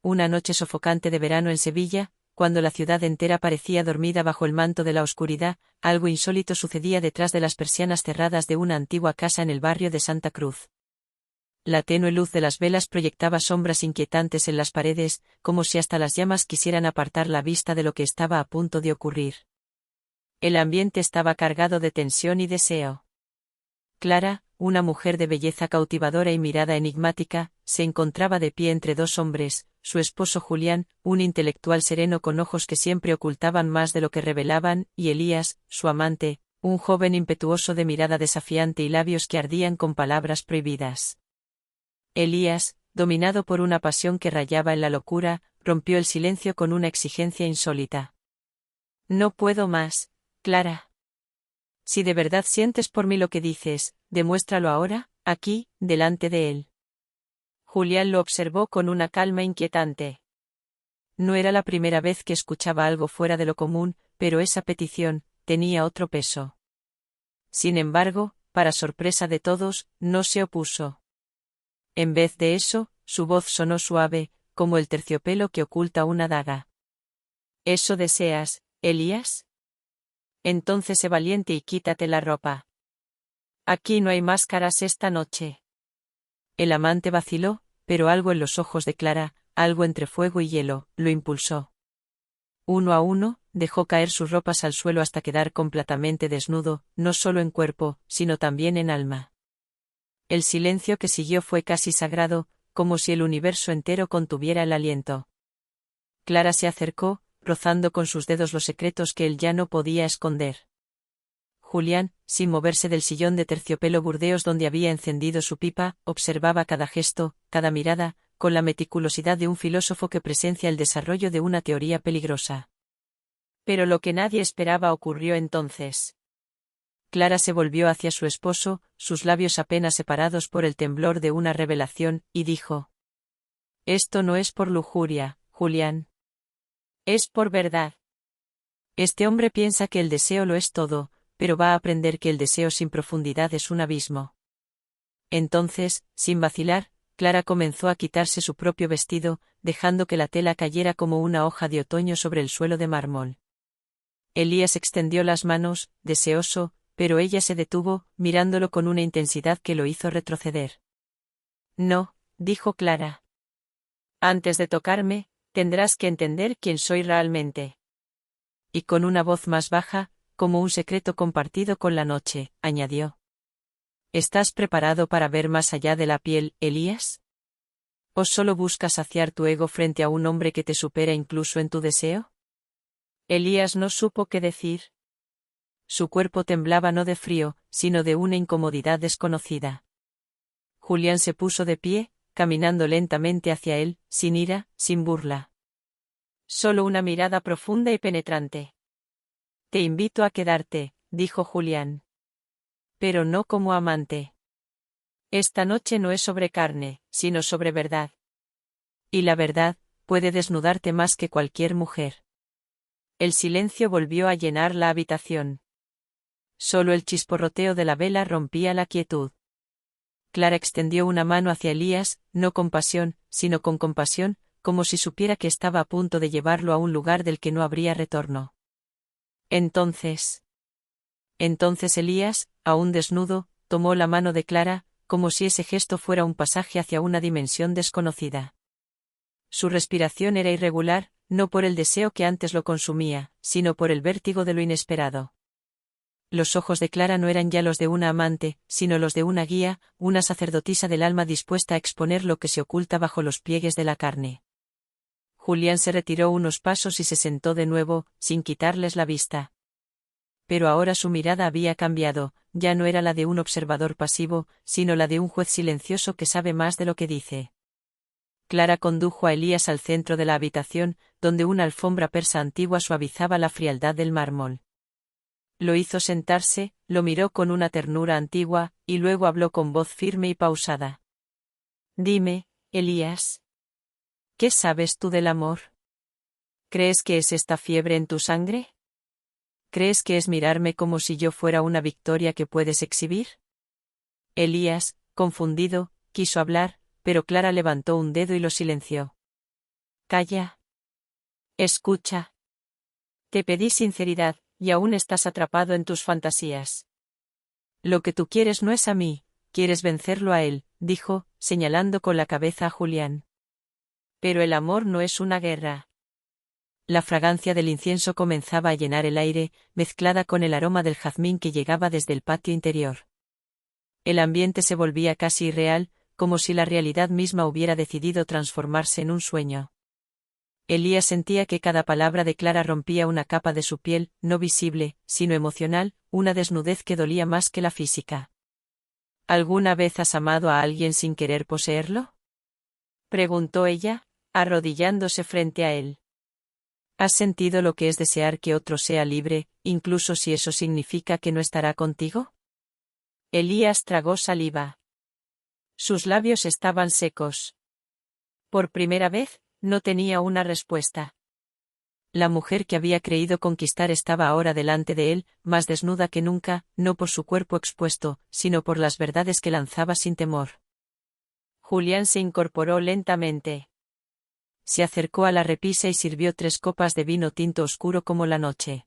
Una noche sofocante de verano en Sevilla, cuando la ciudad entera parecía dormida bajo el manto de la oscuridad, algo insólito sucedía detrás de las persianas cerradas de una antigua casa en el barrio de Santa Cruz. La tenue luz de las velas proyectaba sombras inquietantes en las paredes, como si hasta las llamas quisieran apartar la vista de lo que estaba a punto de ocurrir. El ambiente estaba cargado de tensión y deseo. Clara, una mujer de belleza cautivadora y mirada enigmática, se encontraba de pie entre dos hombres, su esposo Julián, un intelectual sereno con ojos que siempre ocultaban más de lo que revelaban, y Elías, su amante, un joven impetuoso de mirada desafiante y labios que ardían con palabras prohibidas. Elías, dominado por una pasión que rayaba en la locura, rompió el silencio con una exigencia insólita. No puedo más, Clara. Si de verdad sientes por mí lo que dices, demuéstralo ahora, aquí, delante de él. Julián lo observó con una calma inquietante. No era la primera vez que escuchaba algo fuera de lo común, pero esa petición tenía otro peso. Sin embargo, para sorpresa de todos, no se opuso. En vez de eso, su voz sonó suave, como el terciopelo que oculta una daga. ¿Eso deseas, Elías? Entonces sé valiente y quítate la ropa. Aquí no hay máscaras esta noche. El amante vaciló, pero algo en los ojos de Clara, algo entre fuego y hielo, lo impulsó. Uno a uno, dejó caer sus ropas al suelo hasta quedar completamente desnudo, no solo en cuerpo, sino también en alma. El silencio que siguió fue casi sagrado, como si el universo entero contuviera el aliento. Clara se acercó, rozando con sus dedos los secretos que él ya no podía esconder. Julián, sin moverse del sillón de terciopelo burdeos donde había encendido su pipa, observaba cada gesto, cada mirada, con la meticulosidad de un filósofo que presencia el desarrollo de una teoría peligrosa. Pero lo que nadie esperaba ocurrió entonces. Clara se volvió hacia su esposo, sus labios apenas separados por el temblor de una revelación, y dijo: «Esto no es por lujuria, Julián. Es por verdad. Este hombre piensa que el deseo lo es todo, pero va a aprender que el deseo sin profundidad es un abismo». Entonces, sin vacilar, Clara comenzó a quitarse su propio vestido, dejando que la tela cayera como una hoja de otoño sobre el suelo de mármol. Elías extendió las manos, deseoso, pero ella se detuvo, mirándolo con una intensidad que lo hizo retroceder. «No», dijo Clara. «Antes de tocarme, tendrás que entender quién soy realmente». Y con una voz más baja, como un secreto compartido con la noche, añadió: «¿Estás preparado para ver más allá de la piel, Elías? ¿O solo buscas saciar tu ego frente a un hombre que te supera incluso en tu deseo?» Elías no supo qué decir. Su cuerpo temblaba no de frío, sino de una incomodidad desconocida. Julián se puso de pie, caminando lentamente hacia él, sin ira, sin burla. Solo una mirada profunda y penetrante. «Te invito a quedarte», dijo Julián. «Pero no como amante. Esta noche no es sobre carne, sino sobre verdad. Y la verdad puede desnudarte más que cualquier mujer». El silencio volvió a llenar la habitación. Solo el chisporroteo de la vela rompía la quietud. Clara extendió una mano hacia Elías, no con pasión, sino con compasión, como si supiera que estaba a punto de llevarlo a un lugar del que no habría retorno. Entonces Elías, aún desnudo, tomó la mano de Clara, como si ese gesto fuera un pasaje hacia una dimensión desconocida. Su respiración era irregular, no por el deseo que antes lo consumía, sino por el vértigo de lo inesperado. Los ojos de Clara no eran ya los de una amante, sino los de una guía, una sacerdotisa del alma dispuesta a exponer lo que se oculta bajo los pliegues de la carne. Julián se retiró unos pasos y se sentó de nuevo, sin quitarles la vista. Pero ahora su mirada había cambiado, ya no era la de un observador pasivo, sino la de un juez silencioso que sabe más de lo que dice. Clara condujo a Elías al centro de la habitación, donde una alfombra persa antigua suavizaba la frialdad del mármol. Lo hizo sentarse, lo miró con una ternura antigua, y luego habló con voz firme y pausada. «Dime, Elías, ¿qué sabes tú del amor? ¿Crees que es esta fiebre en tu sangre? ¿Crees que es mirarme como si yo fuera una victoria que puedes exhibir?» Elías, confundido, quiso hablar, pero Clara levantó un dedo y lo silenció. Calla. Escucha. Te pedí sinceridad, y aún estás atrapado en tus fantasías. Lo que tú quieres no es a mí, quieres vencerlo a él, dijo, señalando con la cabeza a Julián. Pero el amor no es una guerra. La fragancia del incienso comenzaba a llenar el aire, mezclada con el aroma del jazmín que llegaba desde el patio interior. El ambiente se volvía casi irreal, como si la realidad misma hubiera decidido transformarse en un sueño. Elías sentía que cada palabra de Clara rompía una capa de su piel, no visible, sino emocional, una desnudez que dolía más que la física. ¿Alguna vez has amado a alguien sin querer poseerlo? Preguntó ella, arrodillándose frente a él. ¿Has sentido lo que es desear que otro sea libre, incluso si eso significa que no estará contigo? Elías tragó saliva. Sus labios estaban secos. Por primera vez, no tenía una respuesta. La mujer que había creído conquistar estaba ahora delante de él, más desnuda que nunca, no por su cuerpo expuesto, sino por las verdades que lanzaba sin temor. Julián se incorporó lentamente. Se acercó a la repisa y sirvió 3 copas de vino tinto oscuro como la noche.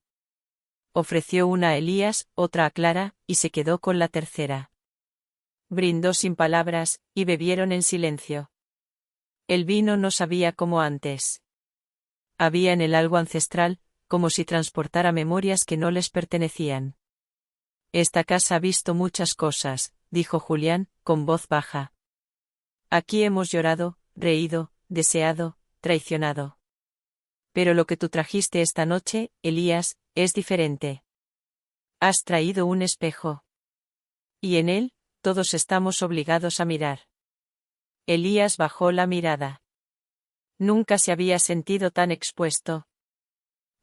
Ofreció una a Elías, otra a Clara, y se quedó con la tercera. Brindó sin palabras, y bebieron en silencio. El vino no sabía como antes. Había en él algo ancestral, como si transportara memorias que no les pertenecían. Esta casa ha visto muchas cosas, dijo Julián, con voz baja. Aquí hemos llorado, reído, deseado, traicionado. Pero lo que tú trajiste esta noche, Elías, es diferente. Has traído un espejo. Y en él, todos estamos obligados a mirar. Elías bajó la mirada. Nunca se había sentido tan expuesto.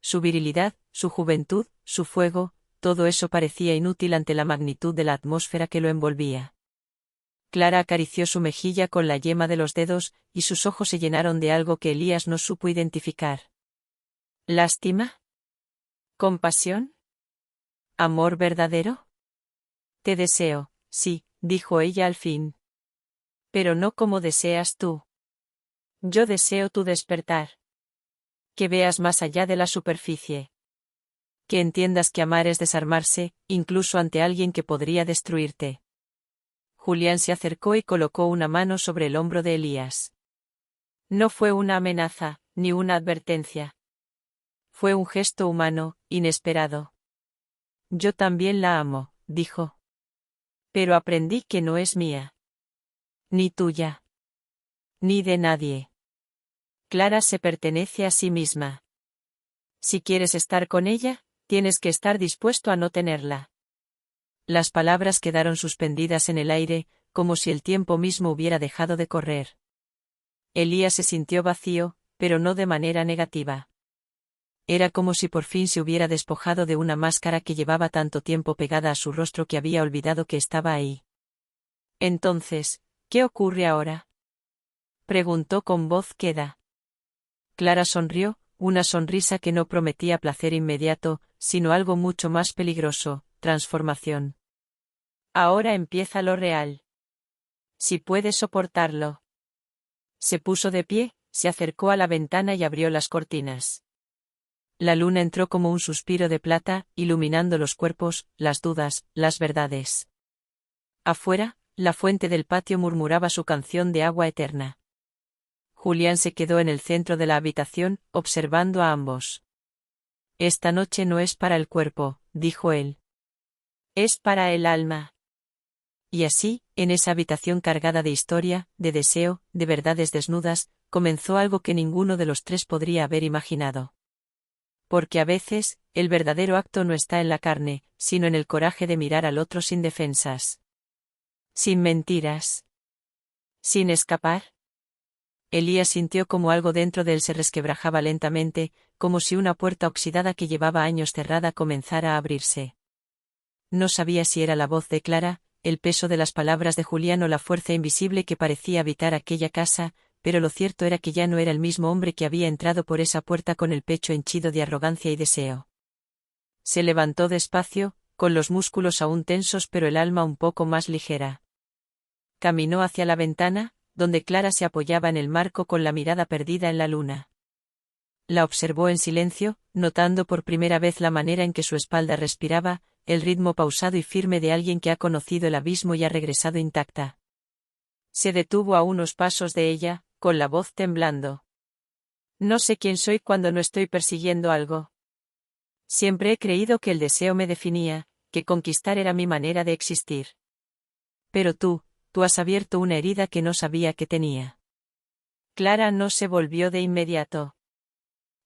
Su virilidad, su juventud, su fuego, todo eso parecía inútil ante la magnitud de la atmósfera que lo envolvía. Clara acarició su mejilla con la yema de los dedos, y sus ojos se llenaron de algo que Elías no supo identificar. ¿Lástima? ¿Compasión? ¿Amor verdadero? Te deseo, sí, dijo ella al fin. Pero no como deseas tú. Yo deseo tu despertar. Que veas más allá de la superficie. Que entiendas que amar es desarmarse, incluso ante alguien que podría destruirte. Julián se acercó y colocó una mano sobre el hombro de Elías. No fue una amenaza, ni una advertencia. Fue un gesto humano, inesperado. Yo también la amo, dijo. Pero aprendí que no es mía. Ni tuya. Ni de nadie. Clara se pertenece a sí misma. Si quieres estar con ella, tienes que estar dispuesto a no tenerla. Las palabras quedaron suspendidas en el aire, como si el tiempo mismo hubiera dejado de correr. Elías se sintió vacío, pero no de manera negativa. Era como si por fin se hubiera despojado de una máscara que llevaba tanto tiempo pegada a su rostro que había olvidado que estaba ahí. Entonces, ¿qué ocurre ahora? Preguntó con voz queda. Clara sonrió, una sonrisa que no prometía placer inmediato, sino algo mucho más peligroso, transformación. Ahora empieza lo real. Si puedes soportarlo. Se puso de pie, se acercó a la ventana y abrió las cortinas. La luna entró como un suspiro de plata, iluminando los cuerpos, las dudas, las verdades. Afuera, la fuente del patio murmuraba su canción de agua eterna. Julián se quedó en el centro de la habitación, observando a ambos. Esta noche no es para el cuerpo, dijo él. Es para el alma. Y así, en esa habitación cargada de historia, de deseo, de verdades desnudas, comenzó algo que ninguno de los tres podría haber imaginado. Porque a veces, el verdadero acto no está en la carne, sino en el coraje de mirar al otro sin defensas. Sin mentiras. Sin escapar. Elías sintió como algo dentro de él se resquebrajaba lentamente, como si una puerta oxidada que llevaba años cerrada comenzara a abrirse. No sabía si era la voz de Clara, el peso de las palabras de Julián o la fuerza invisible que parecía habitar aquella casa, pero lo cierto era que ya no era el mismo hombre que había entrado por esa puerta con el pecho henchido de arrogancia y deseo. Se levantó despacio, con los músculos aún tensos pero el alma un poco más ligera. Caminó hacia la ventana, donde Clara se apoyaba en el marco con la mirada perdida en la luna. La observó en silencio, notando por primera vez la manera en que su espalda respiraba, el ritmo pausado y firme de alguien que ha conocido el abismo y ha regresado intacta. Se detuvo a unos pasos de ella, con la voz temblando. No sé quién soy cuando no estoy persiguiendo algo. Siempre he creído que el deseo me definía, que conquistar era mi manera de existir. Pero tú has abierto una herida que no sabía que tenía. Clara no se volvió de inmediato.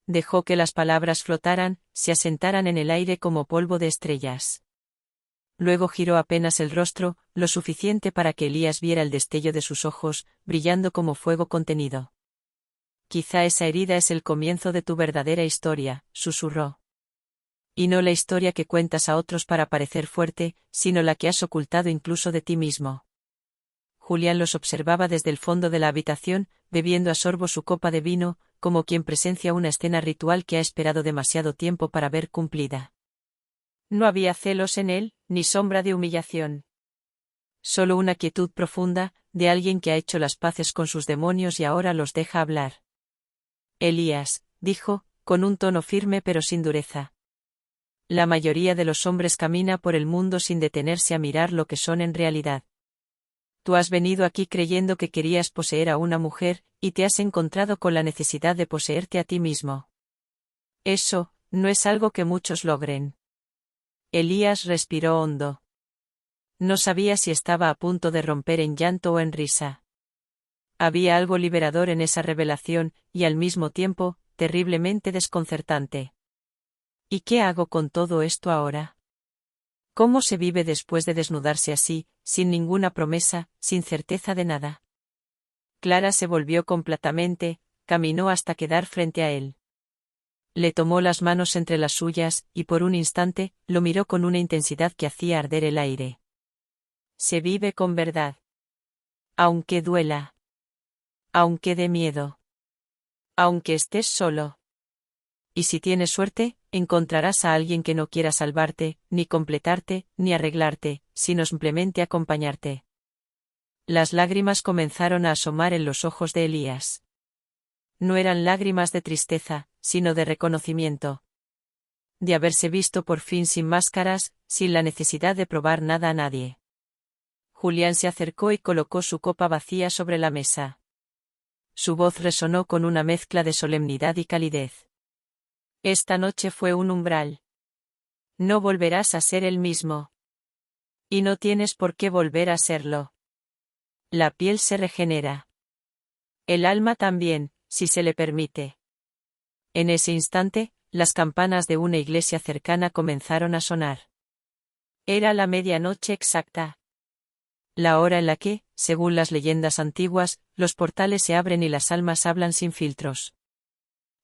Dejó que las palabras flotaran, se asentaran en el aire como polvo de estrellas. Luego giró apenas el rostro, lo suficiente para que Elías viera el destello de sus ojos, brillando como fuego contenido. Quizá esa herida es el comienzo de tu verdadera historia, susurró. Y no la historia que cuentas a otros para parecer fuerte, sino la que has ocultado incluso de ti mismo. Julián los observaba desde el fondo de la habitación, bebiendo a sorbo su copa de vino, como quien presencia una escena ritual que ha esperado demasiado tiempo para ver cumplida. No había celos en él, ni sombra de humillación. Solo una quietud profunda, de alguien que ha hecho las paces con sus demonios y ahora los deja hablar. Elías, dijo, con un tono firme pero sin dureza. La mayoría de los hombres camina por el mundo sin detenerse a mirar lo que son en realidad. Tú has venido aquí creyendo que querías poseer a una mujer, y te has encontrado con la necesidad de poseerte a ti mismo. Eso, no es algo que muchos logren. Elías respiró hondo. No sabía si estaba a punto de romper en llanto o en risa. Había algo liberador en esa revelación, y al mismo tiempo, terriblemente desconcertante. ¿Y qué hago con todo esto ahora? ¿Cómo se vive después de desnudarse así, sin ninguna promesa, sin certeza de nada? Clara se volvió completamente, caminó hasta quedar frente a él. Le tomó las manos entre las suyas, y por un instante, lo miró con una intensidad que hacía arder el aire. Se vive con verdad. Aunque duela. Aunque dé miedo. Aunque estés solo. Y si tienes suerte, encontrarás a alguien que no quiera salvarte, ni completarte, ni arreglarte, sino simplemente acompañarte. Las lágrimas comenzaron a asomar en los ojos de Elías. No eran lágrimas de tristeza, sino de reconocimiento. De haberse visto por fin sin máscaras, sin la necesidad de probar nada a nadie. Julián se acercó y colocó su copa vacía sobre la mesa. Su voz resonó con una mezcla de solemnidad y calidez. Esta noche fue un umbral. No volverás a ser el mismo. Y no tienes por qué volver a serlo. La piel se regenera. El alma también, si se le permite. En ese instante, las campanas de una iglesia cercana comenzaron a sonar. Era la medianoche exacta. La hora en la que, según las leyendas antiguas, los portales se abren y las almas hablan sin filtros.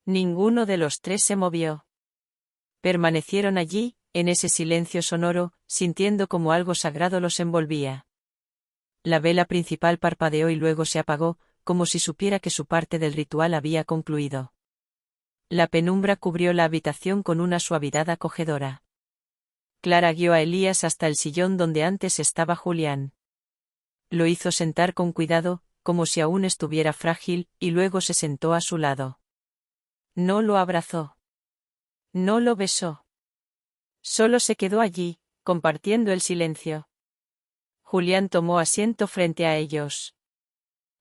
Ninguno de los tres se movió. Permanecieron allí, en ese silencio sonoro, sintiendo como algo sagrado los envolvía. La vela principal parpadeó y luego se apagó, como si supiera que su parte del ritual había concluido. La penumbra cubrió la habitación con una suavidad acogedora. Clara guió a Elías hasta el sillón donde antes estaba Julián. Lo hizo sentar con cuidado, como si aún estuviera frágil, y luego se sentó a su lado. No lo abrazó. No lo besó. Solo se quedó allí, compartiendo el silencio. Julián tomó asiento frente a ellos.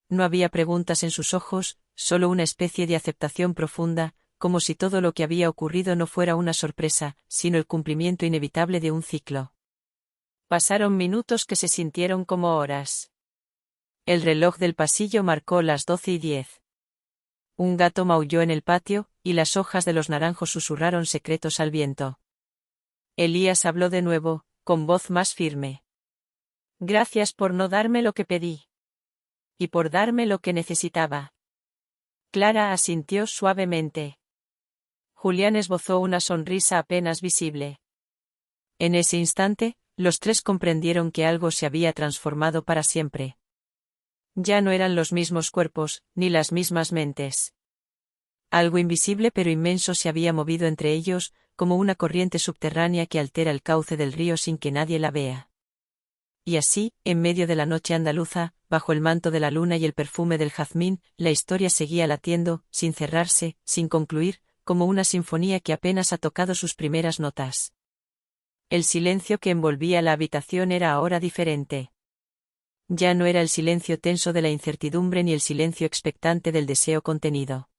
No había preguntas en sus ojos, solo una especie de aceptación profunda, como si todo lo que había ocurrido no fuera una sorpresa, sino el cumplimiento inevitable de un ciclo. Pasaron minutos que se sintieron como horas. El reloj del pasillo marcó las 12:10. Un gato maulló en el patio, y las hojas de los naranjos susurraron secretos al viento. Elías habló de nuevo, con voz más firme. Gracias por no darme lo que pedí. Y por darme lo que necesitaba. Clara asintió suavemente. Julián esbozó una sonrisa apenas visible. En ese instante, los tres comprendieron que algo se había transformado para siempre. Ya no eran los mismos cuerpos, ni las mismas mentes. Algo invisible pero inmenso se había movido entre ellos, como una corriente subterránea que altera el cauce del río sin que nadie la vea. Y así, en medio de la noche andaluza, bajo el manto de la luna y el perfume del jazmín, la historia seguía latiendo, sin cerrarse, sin concluir, como una sinfonía que apenas ha tocado sus primeras notas. El silencio que envolvía la habitación era ahora diferente. Ya no era el silencio tenso de la incertidumbre ni el silencio expectante del deseo contenido.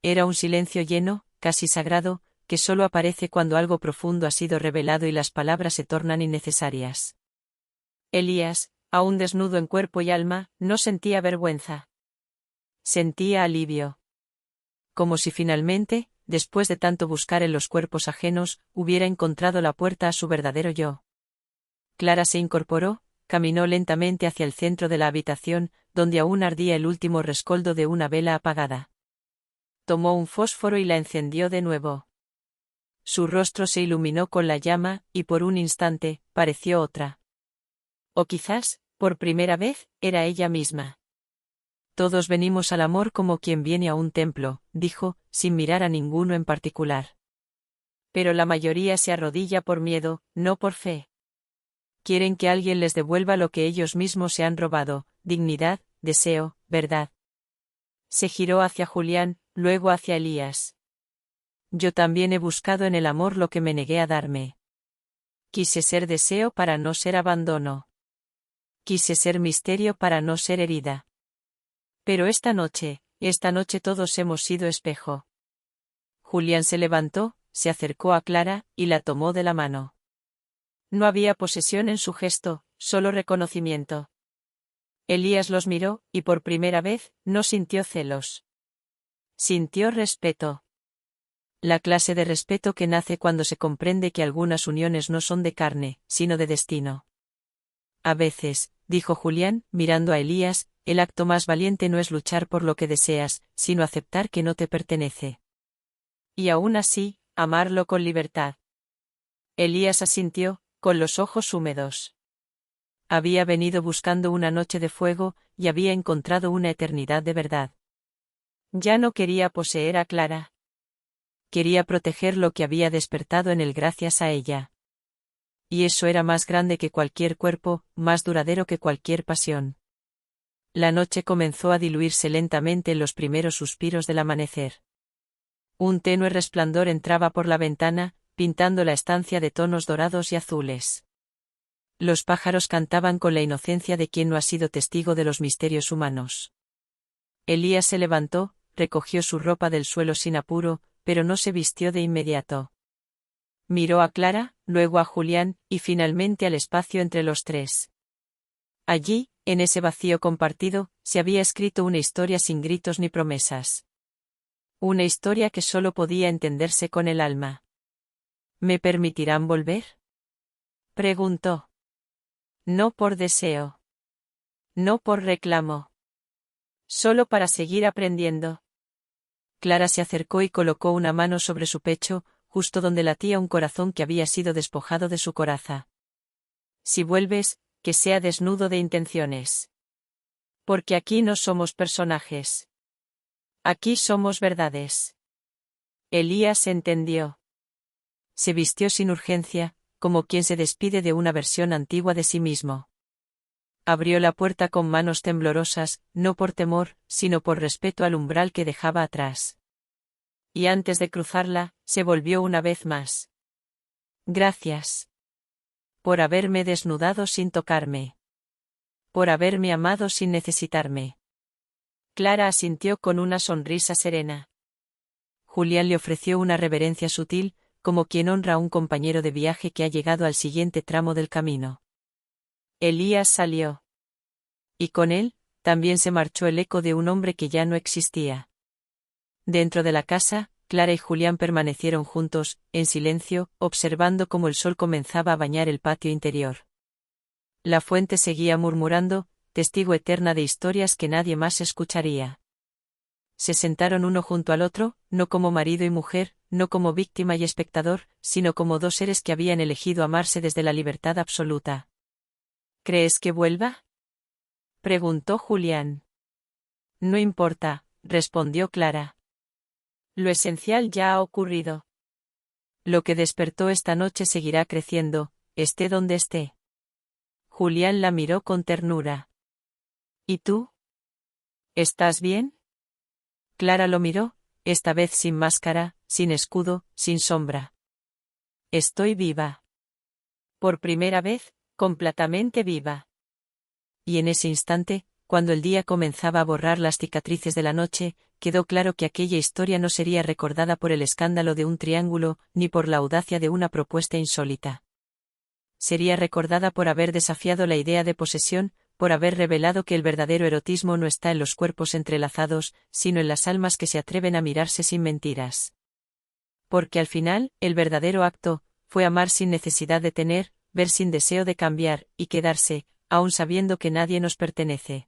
Era un silencio lleno, casi sagrado, que solo aparece cuando algo profundo ha sido revelado y las palabras se tornan innecesarias. Elías, aún desnudo en cuerpo y alma, no sentía vergüenza. Sentía alivio. Como si finalmente, después de tanto buscar en los cuerpos ajenos, hubiera encontrado la puerta a su verdadero yo. Clara se incorporó, caminó lentamente hacia el centro de la habitación, donde aún ardía el último rescoldo de una vela apagada. Tomó un fósforo y la encendió de nuevo. Su rostro se iluminó con la llama, y por un instante, pareció otra. O quizás, por primera vez, era ella misma. Todos venimos al amor como quien viene a un templo, dijo, sin mirar a ninguno en particular. Pero la mayoría se arrodilla por miedo, no por fe. Quieren que alguien les devuelva lo que ellos mismos se han robado, dignidad, deseo, verdad. Se giró hacia Julián, luego hacia Elías. Yo también he buscado en el amor lo que me negué a darme. Quise ser deseo para no ser abandono. Quise ser misterio para no ser herida. Pero esta noche todos hemos sido espejo. Julián se levantó, se acercó a Clara, y la tomó de la mano. No había posesión en su gesto, solo reconocimiento. Elías los miró, y por primera vez, no sintió celos. Sintió respeto. La clase de respeto que nace cuando se comprende que algunas uniones no son de carne, sino de destino. A veces, dijo Julián, mirando a Elías, el acto más valiente no es luchar por lo que deseas, sino aceptar que no te pertenece. Y aún así, amarlo con libertad. Elías asintió, con los ojos húmedos. Había venido buscando una noche de fuego, y había encontrado una eternidad de verdad. Ya no quería poseer a Clara. Quería proteger lo que había despertado en él gracias a ella. Y eso era más grande que cualquier cuerpo, más duradero que cualquier pasión. La noche comenzó a diluirse lentamente en los primeros suspiros del amanecer. Un tenue resplandor entraba por la ventana, pintando la estancia de tonos dorados y azules. Los pájaros cantaban con la inocencia de quien no ha sido testigo de los misterios humanos. Elías se levantó, recogió su ropa del suelo sin apuro, pero no se vistió de inmediato. Miró a Clara, luego a Julián, y finalmente al espacio entre los tres. Allí, en ese vacío compartido, se había escrito una historia sin gritos ni promesas. Una historia que solo podía entenderse con el alma. ¿Me permitirán volver?, preguntó. No por deseo. No por reclamo. Solo para seguir aprendiendo. Clara se acercó y colocó una mano sobre su pecho, justo donde latía un corazón que había sido despojado de su coraza. Si vuelves, que sea desnudo de intenciones. Porque aquí no somos personajes. Aquí somos verdades. Elías entendió. Se vistió sin urgencia, como quien se despide de una versión antigua de sí mismo. Abrió la puerta con manos temblorosas, no por temor, sino por respeto al umbral que dejaba atrás. Y antes de cruzarla, se volvió una vez más. Gracias. Por haberme desnudado sin tocarme. Por haberme amado sin necesitarme. Clara asintió con una sonrisa serena. Julián le ofreció una reverencia sutil, como quien honra a un compañero de viaje que ha llegado al siguiente tramo del camino. Elías salió. Y con él, también se marchó el eco de un hombre que ya no existía. Dentro de la casa, Clara y Julián permanecieron juntos, en silencio, observando cómo el sol comenzaba a bañar el patio interior. La fuente seguía murmurando, testigo eterna de historias que nadie más escucharía. Se sentaron uno junto al otro, no como marido y mujer, no como víctima y espectador, sino como dos seres que habían elegido amarse desde la libertad absoluta. ¿Crees que vuelva?, preguntó Julián. No importa, respondió Clara. Lo esencial ya ha ocurrido. Lo que despertó esta noche seguirá creciendo, esté donde esté. Julián la miró con ternura. ¿Y tú? ¿Estás bien? Clara lo miró, esta vez sin máscara, sin escudo, sin sombra. Estoy viva. Por primera vez, completamente viva. Y en ese instante, cuando el día comenzaba a borrar las cicatrices de la noche, quedó claro que aquella historia no sería recordada por el escándalo de un triángulo, ni por la audacia de una propuesta insólita. Sería recordada por haber desafiado la idea de posesión, por haber revelado que el verdadero erotismo no está en los cuerpos entrelazados, sino en las almas que se atreven a mirarse sin mentiras. Porque al final, el verdadero acto, fue amar sin necesidad de tener, ver sin deseo de cambiar, y quedarse, aun sabiendo que nadie nos pertenece.